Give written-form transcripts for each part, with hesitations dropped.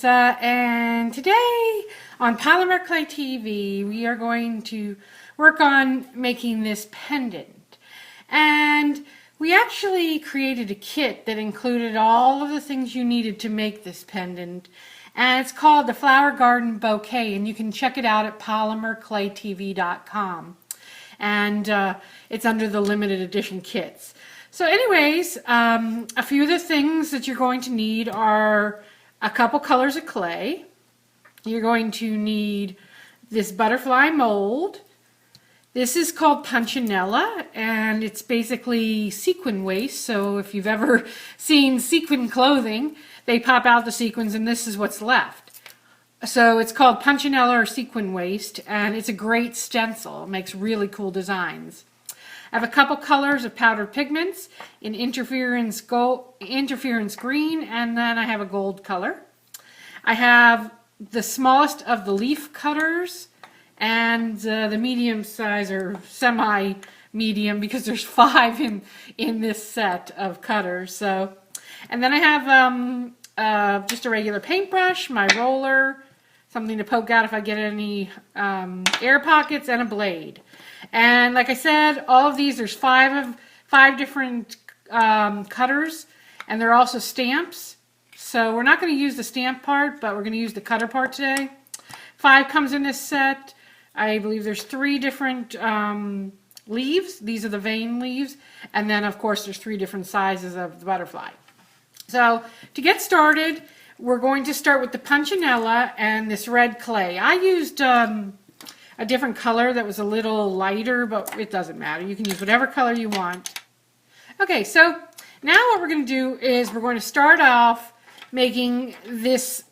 Lisa, and today on Polymer Clay TV we are going to work on making this pendant. And we actually created a kit that included all of the things you needed to make this pendant, and it's called the Flower Garden Bouquet, and you can check it out at polymerclaytv.com, and it's under the limited edition kits. So anyways, a few of the things that you're going to need are a couple colors of clay. You're going to need this butterfly mold. This is called punchinella, and it's basically sequin waste. So if you've ever seen sequin clothing, they pop out the sequins and this is what's left. So it's called punchinella or sequin waste, and it's a great stencil. It makes really cool designs. I have a couple colors of powdered pigments in interference green, and then I have a gold color. I have the smallest of the leaf cutters and the medium size or semi-medium, because there's 5 in this set of cutters. So, and then I have just a regular paintbrush, my roller, something to poke out if I get any air pockets, and a blade. And like I said, all of these, there's 5 different cutters, and they're also stamps. So we're not going to use the stamp part, but we're going to use the cutter part today. 5 comes in this set. I believe there's 3 different leaves. These are the vein leaves. And then, of course, there's 3 different sizes of the butterfly. So to get started, we're going to start with the punchinella and this red clay. I used a different color that was a little lighter, but it doesn't matter. You can use whatever color you want. Okay, so now what we're going to do is we're going to start off making this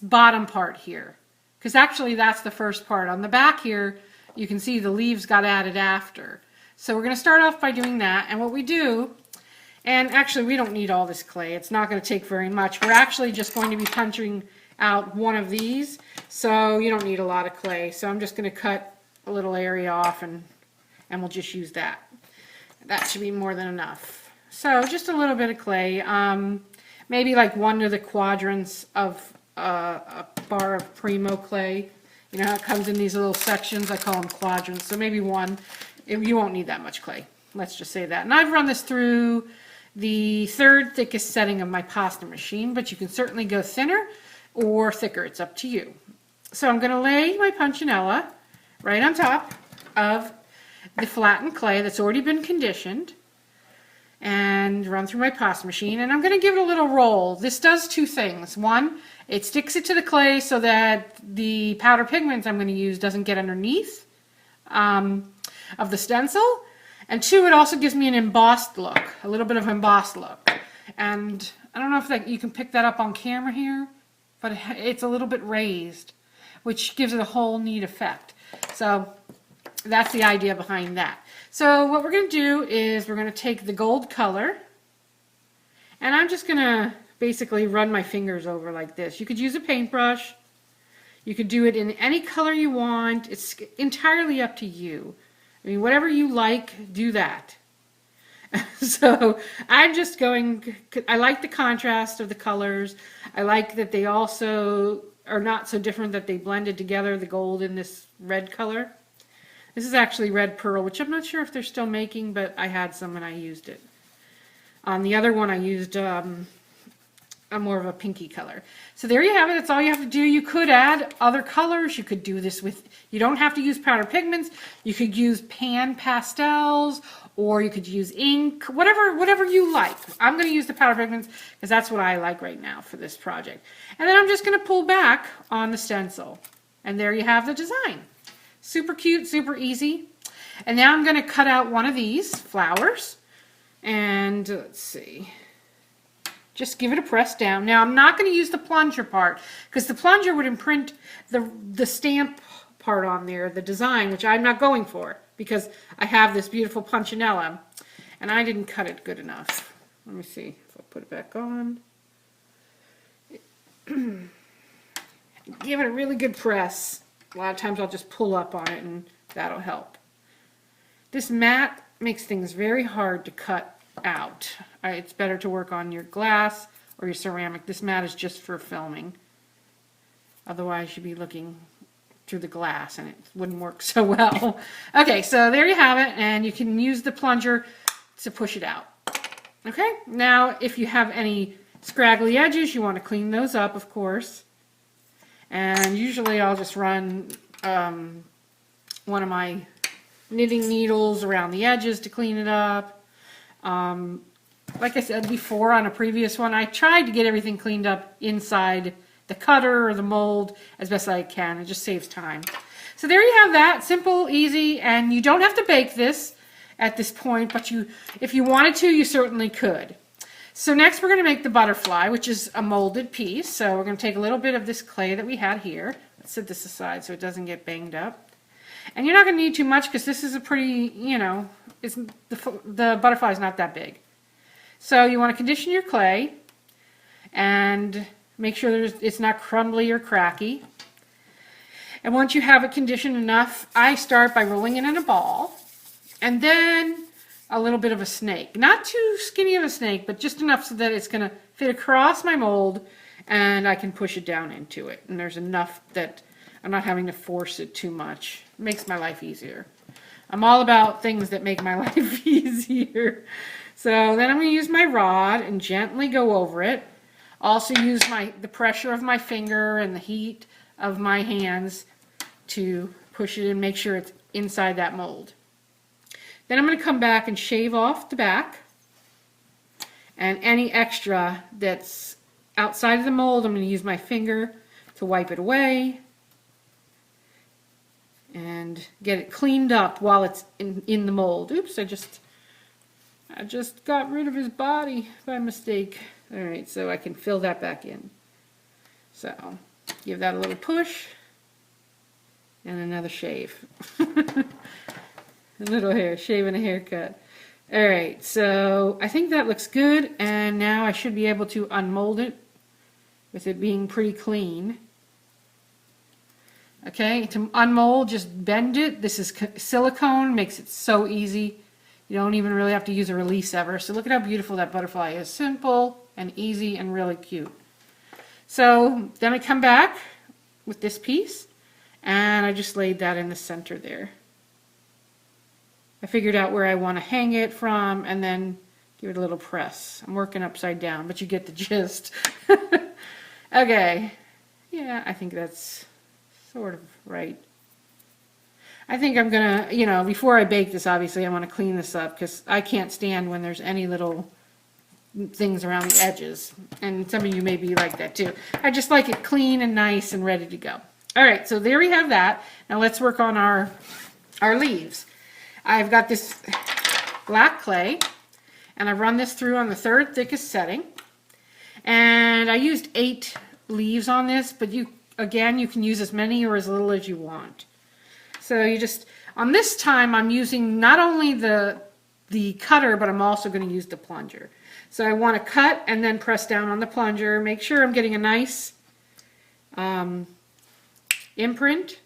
bottom part here, because actually that's the first part. On the back here, you can see the leaves got added after. So we're going to start off by doing that, and what we do, and actually we don't need all this clay. It's not going to take very much. We're actually just going to be punching out one of these, so you don't need a lot of clay. So I'm just going to cut a little area off, and we'll just use that. That should be more than enough. So just a little bit of clay, maybe like 1 to the quadrants of a bar of Primo clay. You know how it comes in these little sections? I call them quadrants. So maybe 1. You won't need that much clay. Let's just say that. And I've run this through the 3rd thickest setting of my pasta machine, but you can certainly go thinner or thicker. It's up to you. So I'm going to lay my punchinella right on top of the flattened clay that's already been conditioned and run through my pasta machine, and I'm going to give it a little roll. This does 2 things. 1, it sticks it to the clay so that the powder pigments I'm going to use doesn't get underneath of the stencil, and 2, it also gives me an embossed look, a little bit of embossed look. And I don't know if you can pick that up on camera here, but it's a little bit raised, which gives it a whole neat effect. So that's the idea behind that. So what we're going to do is we're going to take the gold color, and I'm just going to basically run my fingers over like this. You could use a paintbrush. You could do it in any color you want. It's entirely up to you. I mean, whatever you like, do that. So I'm just going, I like the contrast of the colors. I like that they also are not so different that they blended together, the gold and this red color. This is actually red pearl, which I'm not sure if they're still making, but I had some and I used it. On the other one I used a more of a pinky color. So there you have it. That's all you have to do. You could add other colors. You could do this with, you don't have to use powder pigments. You could use pan pastels, or you could use ink, whatever you like. I'm going to use the powder pigments because that's what I like right now for this project. And then I'm just going to pull back on the stencil. And there you have the design. Super cute, super easy. And now I'm going to cut out one of these flowers. And let's see. Just give it a press down. Now I'm not going to use the plunger part, because the plunger would imprint the stamp part on there, the design, which I'm not going for, because I have this beautiful punchinella and I didn't cut it good enough. Let me see if I put it back on. Give it a really good press. A lot of times I'll just pull up on it and that'll help. This mat makes things very hard to cut out. It's better to work on your glass or your ceramic. This mat is just for filming. Otherwise, you'd be looking through the glass and it wouldn't work so well. Okay, so there you have it, and you can use the plunger to push it out. Okay, now if you have any scraggly edges, you want to clean those up, of course. And usually I'll just run one of my knitting needles around the edges to clean it up. Like I said before on a previous one, I tried to get everything cleaned up inside the cutter or the mold as best I can. It just saves time. So there you have that, simple, easy, and you don't have to bake this at this point, but if you wanted to, you certainly could. So next we're going to make the butterfly, which is a molded piece. So we're going to take a little bit of this clay that we had here. Let's set this aside so it doesn't get banged up. And you're not going to need too much because this is a pretty, you know, the butterfly is not that big. So you want to condition your clay and make sure it's not crumbly or cracky. And once you have it conditioned enough, I start by rolling it in a ball and then a little bit of a snake. Not too skinny of a snake, but just enough so that it's going to fit across my mold and I can push it down into it. And there's enough that I'm not having to force it too much. It makes my life easier. I'm all about things that make my life easier. So then I'm going to use my rod and gently go over it. Also use the pressure of my finger and the heat of my hands to push it and make sure it's inside that mold. Then I'm going to come back and shave off the back. And any extra that's outside of the mold, I'm going to use my finger to wipe it away and get it cleaned up while it's in the mold. Oops, I just got rid of his body by mistake. All right, so I can fill that back in. So give that a little push and another shave. A little hair, shave and a haircut. All right, so I think that looks good, and now I should be able to unmold it with it being pretty clean. Okay, to unmold, just bend it. This is silicone, makes it so easy. You don't even really have to use a release ever. So look at how beautiful that butterfly is. Simple and easy and really cute. So then I come back with this piece, and I just laid that in the center there. I figured out where I want to hang it from and then give it a little press. I'm working upside down, but you get the gist. Okay. Yeah, I think that's sort of right. I think I'm going to, you know, before I bake this, obviously, I want to clean this up because I can't stand when there's any little things around the edges. And some of you may be like that too. I just like it clean and nice and ready to go. All right, so there we have that. Now let's work on our leaves. I've got this black clay, and I've run this through on the third thickest setting. And I used 8 leaves on this, but again, you can use as many or as little as you want. So you just, on this time, I'm using not only the cutter, but I'm also going to use the plunger. So I want to cut and then press down on the plunger, make sure I'm getting a nice imprint,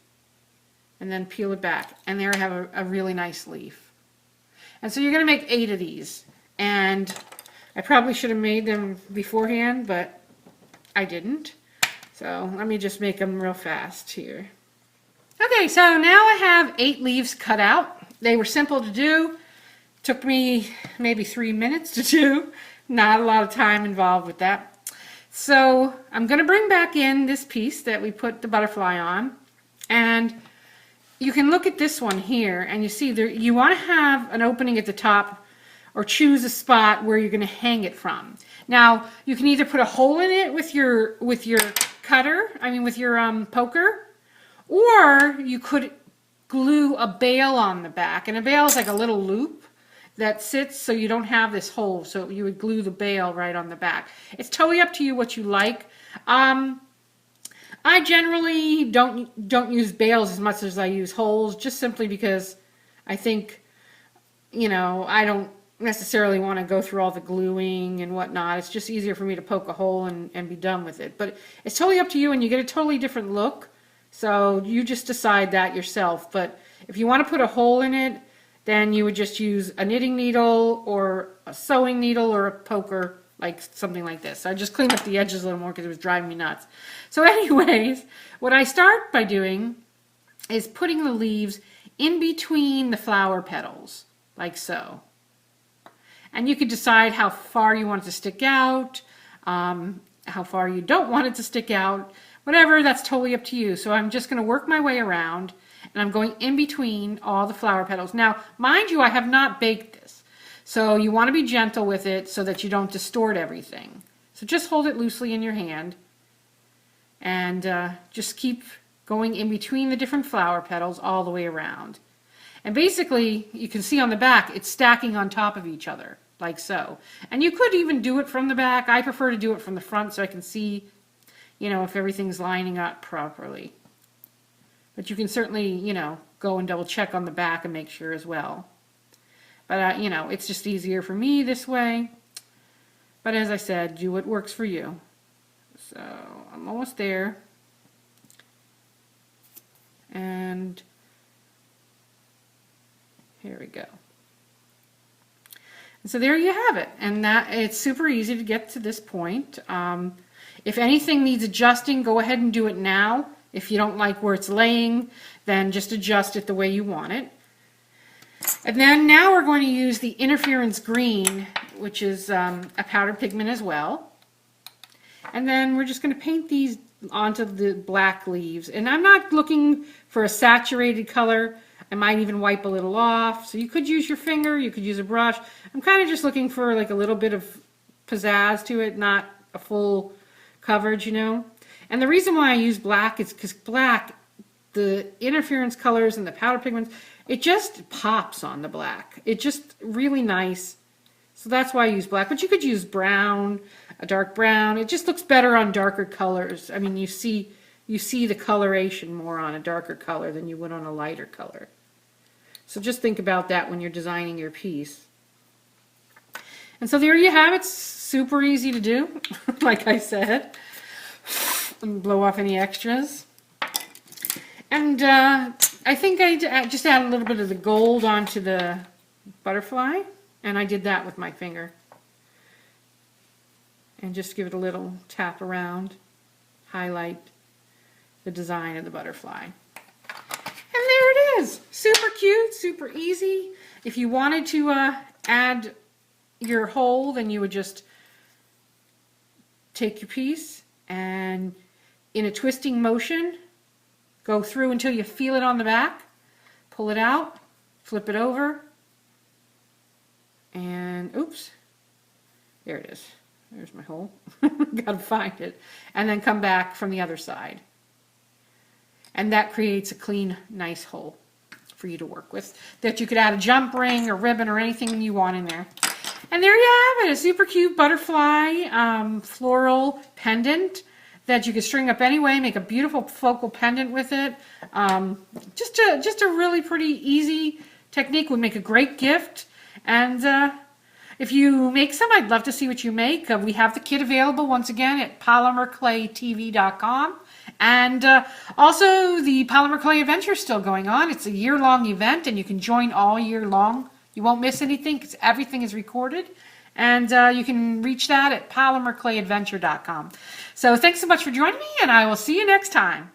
and then peel it back. And there I have a really nice leaf. And so you're going to make 8 of these. And I probably should have made them beforehand, but I didn't. So let me just make them real fast here. Okay, so now I have 8 leaves cut out. They were simple to do. Took me maybe 3 minutes to do. Not a lot of time involved with that. So I'm going to bring back in this piece that we put the butterfly on. And you can look at this one here and you see there, you want to have an opening at the top or choose a spot where you're going to hang it from. Now, you can either put a hole in it with your cutter, with your poker, or you could glue a bail on the back. And a bail is like a little loop that sits so you don't have this hole. So you would glue the bail right on the back. It's totally up to you what you like. I generally don't use bails as much as I use holes, just simply because I think, I don't necessarily want to go through all the gluing and whatnot. It's just easier for me to poke a hole and be done with it. But it's totally up to you, and you get a totally different look. So you just decide that yourself. But if you want to put a hole in it, then you would just use a knitting needle or a sewing needle or a poker, like something like this. So I just cleaned up the edges a little more because it was driving me nuts. So anyways, what I start by doing is putting the leaves in between the flower petals, like so. And you can decide how far you want it to stick out, how far you don't want it to stick out, whatever, that's totally up to you. So I'm just going to work my way around, and I'm going in between all the flower petals. Now, mind you, I have not baked this. So you want to be gentle with it so that you don't distort everything. So just hold it loosely in your hand, and just keep going in between the different flower petals all the way around. And basically, you can see on the back, it's stacking on top of each other, like so. And you could even do it from the back. I prefer to do it from the front so I can see, you know, if everything's lining up properly. But you can certainly, you know, go and double check on the back and make sure as well. But, you know, it's just easier for me this way. But as I said, do what works for you. So I'm almost there. And here we go. And so there you have it. And that it's super easy to get to this point. If anything needs adjusting, go ahead and do it now. If you don't like where it's laying, then just adjust it the way you want it. And then now we're going to use the interference green, which is a powder pigment as well. And then we're just going to paint these onto the black leaves. And I'm not looking for a saturated color. I might even wipe a little off. So you could use your finger, you could use a brush. I'm kind of just looking for like a little bit of pizzazz to it, not a full coverage, you know. And the reason why I use black is because black, the interference colors and the powder pigments, it just pops on the black. It's just really nice. So that's why I use black. But you could use brown, a dark brown. It just looks better on darker colors. I mean, you see the coloration more on a darker color than you would on a lighter color. So just think about that when you're designing your piece. And so there you have it. It's super easy to do, like I said. And blow off any extras. And I think I just add a little bit of the gold onto the butterfly. And I did that with my finger. And just give it a little tap around. Highlight the design of the butterfly. And there it is. Super cute, super easy. If you wanted to add your hole, then you would just take your piece and in a twisting motion, go through until you feel it on the back, pull it out, flip it over, and oops, there it is. There's my hole. Gotta find it. And then come back from the other side. And that creates a clean, nice hole for you to work with that you could add a jump ring or ribbon or anything you want in there. And there you have it, a super cute butterfly floral pendant that you could string up anyway, make a beautiful focal pendant with it. Just a really pretty easy technique, would make a great gift. And if you make some, I'd love to see what you make. We have the kit available once again at polymerclaytv.com. And also the Polymer Clay Adventure is still going on. It's a year-long event and you can join all year long. You won't miss anything because everything is recorded. And you can reach that at polymerclayadventure.com. So thanks so much for joining me, and I will see you next time.